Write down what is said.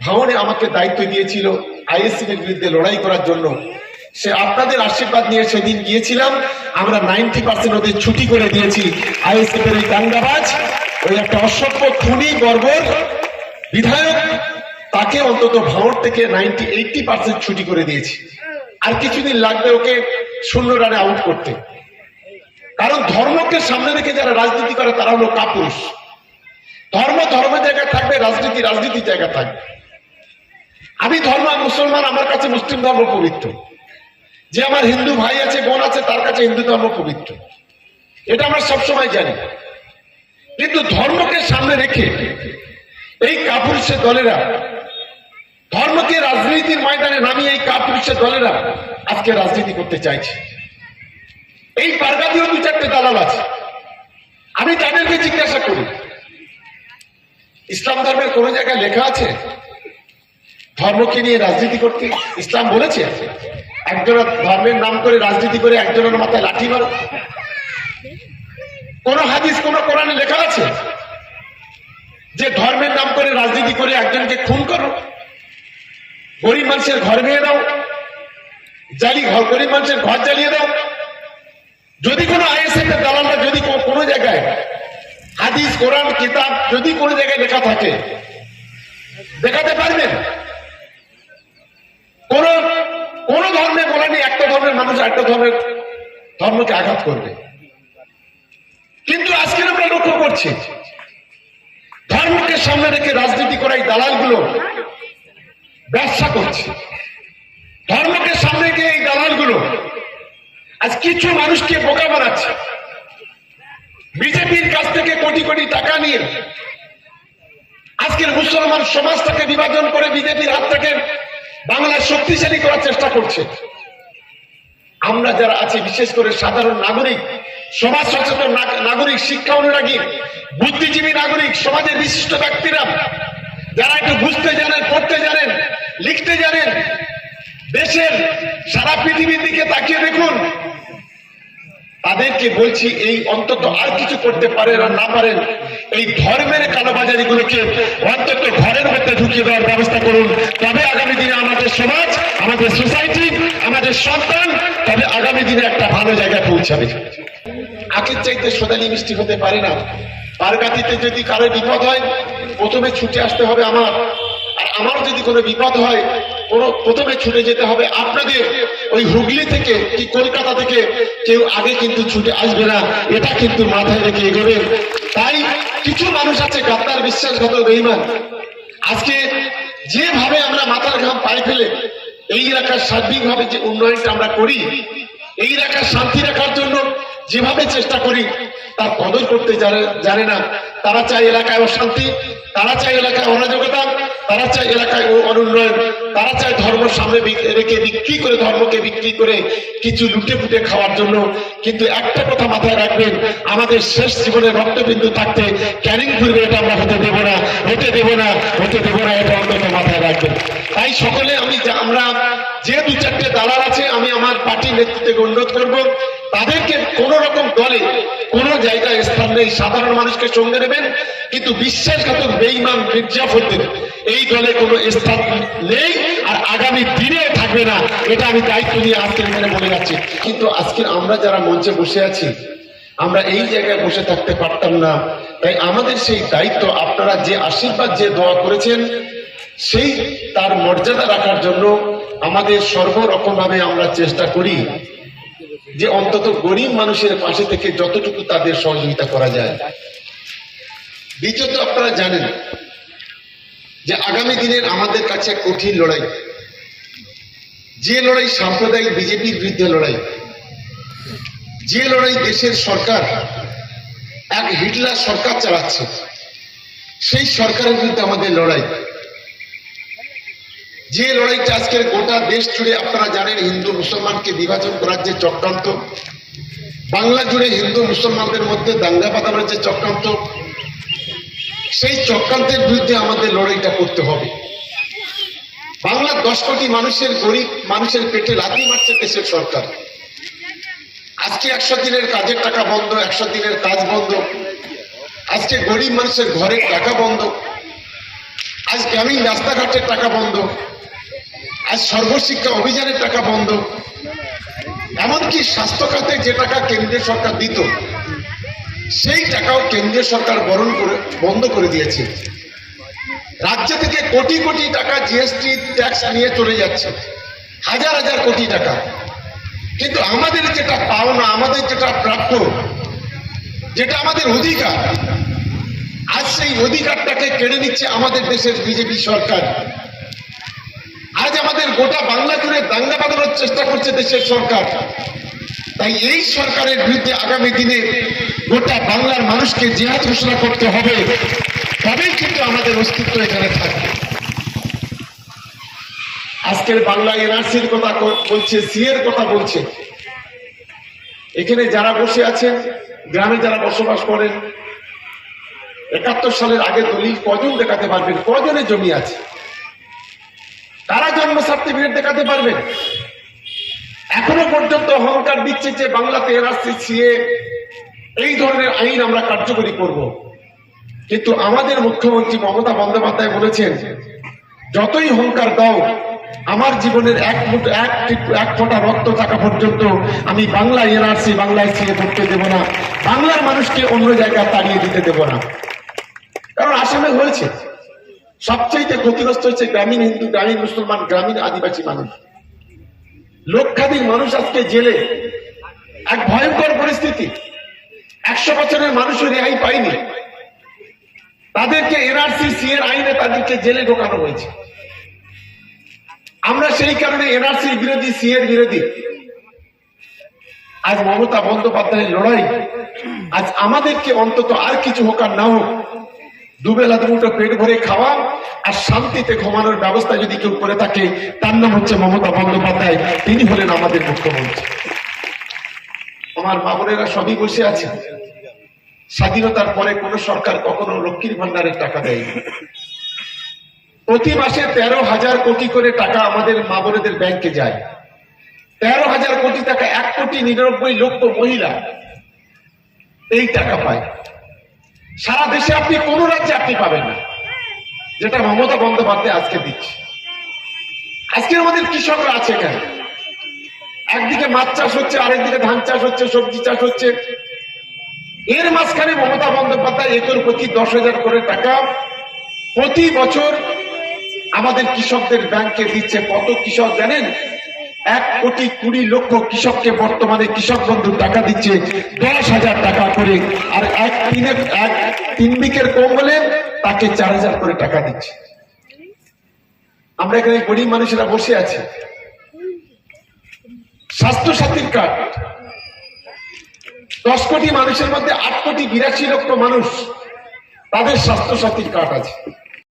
ভাঙনে আমাকে দায়িত্ব দিয়েছিল আইএসএফ এর বিরুদ্ধে লড়াই করার জন্য। সে আপনাদের আশীর্বাদ নিয়ে সেদিন গিয়েছিলাম, আমরা 90% ওদের ছুটি করে দিয়েছি। আইএসএফ এর ওই দাঙ্গাবাজ, ওই একটা অসভ্য খুনি বর্বর বিধায়ক, তাকে অন্তত ভাঙড় থেকে 80% ছুটি করে দিয়েছি। আর কিছুদিন লাগবে ওকে 0 রানে আউট করতে। কারণ ধর্মকে সামনে রেখে যারা রাজনীতি করে তারা হলো কাপুরুষ। ধর্ম ধর্মের জায়গায় থাকবে, রাজনীতি রাজনীতির জায়গা থাকবে। আমি ধর্ম মুসলমান, আমার কাছে মুসলিম ধর্ম পবিত্র। যে আমার হিন্দু ভাই আছে বোন আছে তার কাছে হিন্দু ধর্ম পবিত্র, এটা আমরা সবসময় জানি। কিন্তু ধর্মকে সামনে রেখে এই কাপুরুষের দলেরা, ধর্মকে রাজনীতির ময়দানে নামিয়ে এই কাপুরুষের দলেরা আজকে রাজনীতি করতে চাইছে। এই পারগাদিও 2-4টে দালাল আছে। আমি তাদেরকে জিজ্ঞাসা করি, ইসলাম ধর্মের কোন জায়গায় লেখা আছে ধর্মকে নিয়ে রাজনীতি করতে? ইসলাম বলেছে একজনের ধর্মের নাম করে রাজনীতি করে একজনের মাথায় লাঠি মারো? কোন হাদিস কোন কোরআনে লেখা আছে যে ধর্মের নাম করে রাজনীতি করে একজনকে খুন করো, গরিব মানুষের ঘর ভেঙে দাও, গরিব মানুষের ঘর জ্বালিয়ে দাও? যদি কোনো আইএসএফ এর দালালরা যদি কোনো জায়গায় হাদিস কোরআন কিতাব যদি কোনো জায়গায় লেখা থাকে দেখাতে পারবেন? কোন ধর্মে বলেনি একটা ধর্মের মানুষ একটা ধর্মকে আঘাত করবে। কিন্তু আজকে আমরা লক্ষ্য করছি ধর্মকে সামনে রেখে রাজনীতি করা এই দালালগুলো ব্যবসা করছে। ধর্মকে সামনে রেখে এই দালালগুলো আজ কিছু মানুষকে বোকা বানাচ্ছে। বিজেপির কাছ থেকে কোটি কোটি টাকা নিয়ে আজকের মুসলমান সমাজটাকে বিভাজন করে বিজেপির হাত থেকে বাংলার শক্তিশালী করার চেষ্টা করছে। আমরা যারা আছি, বিশেষ করে সাধারণ নাগরিক, সমাজ সচেতন নাগরিক, শিক্ষা অনুরাগী, বুদ্ধিজীবী নাগরিক, সমাজের বিশিষ্ট ব্যক্তিরা যারা একটু বুঝতে জানেন, পড়তে জানেন, লিখতে জানেন, দেশের সারা পৃথিবীর দিকে তাকিয়ে দেখুন। তাদেরকে বলছি এই অন্তত আর কিছু করতে পারেন আর না পারেন, এই ধর্মের কালোবাজারিগুলোকে অন্তত ঘরের মধ্যে ঢুকিয়ে দেওয়ার ব্যবস্থা করুন। তবে আগামী দিনে আমাদের সমাজ, আমাদের সোসাইটি, আমাদের সন্তান তবে আগামী দিনে একটা ভালো জায়গায় পৌঁছাবে। আখের চাইতে সোনালি মিষ্টি হতে পারে না। বারগাতিতে যদি কারো বিপদ হয় প্রথমে ছুটে আসতে হবে আমার, আর আমার যদি কোনো বিপদ হয় প্রথমে ছুটে যেতে হবে আপনাদের। ওই হুগলি থেকে কি কলকাতা থেকে কেউ আগে কিন্তু ছুটে আসবে না, এটা কিন্তু মাথায় রেখে এগোবেন। তাই কিছু মানুষ আছে গাদ্দার, বিশ্বাসঘাতক, বেঈমান। আজকে যেভাবে আমরা মাথার ঘাম পায়ে ফেলে এই এলাকার সার্বিকভাবে যে উন্নয়নটা আমরা করি, এই এলাকার শান্তি রাখার জন্য যেভাবে চেষ্টা করি তার কদর করতে জানে না। তারা চায় এলাকায় অশান্তি, তারা চায় এলাকায় অরাজকতা, তারা চায় এলাকায় অনুন্নয়ন, তারা চায় ধর্ম সামনে রেখে ধর্মকে বিক্রি করে কিছু লুটে পুটে খাওয়ার জন্য। কিন্তু একটা কথা মাথায় রাখবেন, আমাদের শেষ জীবনে রক্তবিন্দু থাকতে ক্যানিং করবে, এটা আমরা হতে দেব না, হতে দেব না, হতে দেব না, এটা অন্তত মাথায় রাখবেন। তাই সকলে আমরা যে 2-4টে দালাল আছে, আমি আমার পার্টির নেতৃত্বে অনুরোধ করব তাদেরকে কোন রকম দলে কোন জায়গায় স্থান নেই। সাধারণ মানুষকে সঙ্গে নেবেন, কিন্তু বিশ্বাসঘাতক বেঈমান মির্জাফরদের এই দলে কোনো স্থান নেই আর আগামী দিনে থাকবে না। এটা আমি দায়িত্ব নিয়ে আজকে এখানে বলে যাচ্ছি। কিন্তু আজকে আমরা যারা মঞ্চে বসে আছি, আমরা এই জায়গায় বসে থাকতে পারতাম না। তাই আমাদের সেই দায়িত্ব, আপনারা যে আশীর্বাদ, যে দোয়া করেছেন, সেই তার মর্যাদা রাখার জন্য আমাদের সর্বরকম ভাবে আমরা চেষ্টা করি যে অন্তত গরিব মানুষের পাশে থেকে যতটুকু তাদের সহযোগিতা করা যায়। দ্বিতীয়ত, আপনারা জানেন যে আগামী দিনের আমাদের কাছে কঠিন লড়াই, যে লড়াই সাম্প্রদায়িক বিজেপির বিরুদ্ধে লড়াই, যে লড়াই দেশের সরকার এক হিটলার সরকার চালাচ্ছে, সেই সরকারের বিরুদ্ধে আমাদের লড়াই। যে লড়াইটা আজকের গোটা দেশ জুড়ে আপনারা জানেন, হিন্দু মুসলমানকে বিভাজন করার যে চক্রান্ত, বাংলা জুড়ে হিন্দু মুসলমানদের মধ্যে দাঙ্গা বাঁধানোর যে চক্রান্ত, সেই চক্রান্তের বিরুদ্ধে আমাদের লড়াইটা করতে হবে। বাংলার 10 কোটি মানুষের, গরিব মানুষের পেটে লাথি মারছে দেশের সরকার। আজকে 100 দিনের কাজের টাকা বন্ধ, 100 দিনের কাজ বন্ধ, আজকে গরিব মানুষের ঘরের টাকা বন্ধ, আজ গ্রামীণ রাস্তাঘাটের টাকা বন্ধ, আজ সর্বশিক্ষা অভিযানের টাকা বন্ধ, এমনকি স্বাস্থ্য খাতে যে টাকা কেন্দ্রীয় সরকার দিত সেই টাকাও কেন্দ্রীয় সরকার বন্ধ করে দিয়েছে। রাজ্য থেকে কোটি কোটি টাকা জিএসটি ট্যাক্স নিয়ে চলে যাচ্ছে, হাজার হাজার কোটি টাকা, কিন্তু আমাদের যেটা পাওনা, আমাদের যেটা প্রাপ্য, যেটা আমাদের অধিকার, আজ সেই অধিকারটাকে কেড়ে নিচ্ছে আমাদের দেশের বিজেপি সরকার। আজ আমাদের গোটা বাংলা জুড়ে দাঙ্গা বাঁধানোর চেষ্টা করছে দেশের সরকার। তাই এই সরকারের বিরুদ্ধে আগামী দিনে গোটা বাংলার মানুষকে জিহাদ ঘোষণা করতে হবে, তবেই কিন্তু আমাদের অস্তিত্ব এখানে থাকবে। আজকের বাংলা এনআরসির কথা বলছে, সিএর কথা বলছে। এখানে যারা বসে আছেন, গ্রামে যারা বসবাস করেন, 71 সালের আগে দলিল কজন দেখাতে পারবেন? কজনের জমি আছে? তারা জন্ম সার্টিফিকেট দেখাতে পারবেন? এখনো পর্যন্ত অহংকার দিচ্ছে যে বাংলাতে এনআরসি, সিএ এই ধরনের আইন আমরা কার্যকরী করব। কিন্তু আমাদের মুখ্যমন্ত্রী মমতা বন্দ্যোপাধ্যায় বলেছেন, যতই অহংকার দাও, আমার জীবনের এক ফোঁটা রক্ত থাকা পর্যন্ত আমি বাংলা এনআরসি, বাংলায় সিএ করতে দেব না, বাংলার মানুষকে অন্য জায়গায় তাড়িয়ে দিতে দেব না। কারণ আসামে হয়েছে, সবচেয়ে ক্ষতিগ্রস্ত হচ্ছে গ্রামীণ হিন্দু, গ্রামীণ মুসলমান, গ্রামীণ আদিবাসী মানুষ। লক্ষাধিক মানুষ আজকে জেলে, এক ভয়ঙ্কর পরিস্থিতি। 100 বছরের মানুষও রেহাই পায়নি, তাদেরকে এনআরসি, সিএর আইনে তাদেরকে জেলে ঢোকানো হয়েছে। আমরা সেই কারণে এনআরসির বিরোধী, সিএর বিরোধী। আজ মমতা বন্দ্যোপাধ্যায়ের লড়াই, আজ আমাদেরকে অন্তত আর কিছু হোক আর না হোক, দুবেলা দুটো পেট ভরে খাওয়া আর শান্তিতে ঘুমানোর ব্যবস্থা যদি কেউ করে থাকে, তার নাম হচ্ছে মমতা বন্দ্যোপাধ্যায়। তিনি হলেন আমাদের মুখ্যমন্ত্রী। আমার মা বোনেরা সবই বসে আছে। স্বাধীনতার পরে কোন সরকার কখনো লক্ষ্মীর ভান্ডারের টাকা দেয়নি। প্রতি মাসে 13,000 কোটি করে টাকা আমাদের মা বোনেদের ব্যাংকে যায়। 13,000 কোটি টাকা, 1,99,00,000 মহিলা এই টাকা পায়। সারা দেশে আপনি কোন রাজ্যে আপনি পাবেন না, যেটা মমতা বন্দ্যোপাধ্যায় আজকে দিচ্ছে। আজকে আমাদের কৃষকরা আছে কেন? একদিকে মাছ চাষ হচ্ছে, আরেকদিকে ধান চাষ হচ্ছে, সবজি চাষ হচ্ছে। এর মাঝখানে মমতা বন্দ্যোপাধ্যায় একর প্রতি 10,000 করে টাকা প্রতি বছর আমাদের কৃষকদের ব্যাংকে দিচ্ছে। কত কৃষক জানেন? 1,20,00,000 কৃষককে বর্তমানে কৃষক বন্ধুর টাকা দিচ্ছে 10,000 টাকা করে। আর 3 বিঘের কম হলে তাকে 4,000 করে টাকা দিচ্ছে। আমরা এখানে গরিব মানুষেরা বসে আছি। স্বাস্থ্য সাথীর কার্ড, 10 কোটি মানুষের মধ্যে 8,82,00,000 মানুষ তাদের স্বাস্থ্য সাথীর কার্ড আছে।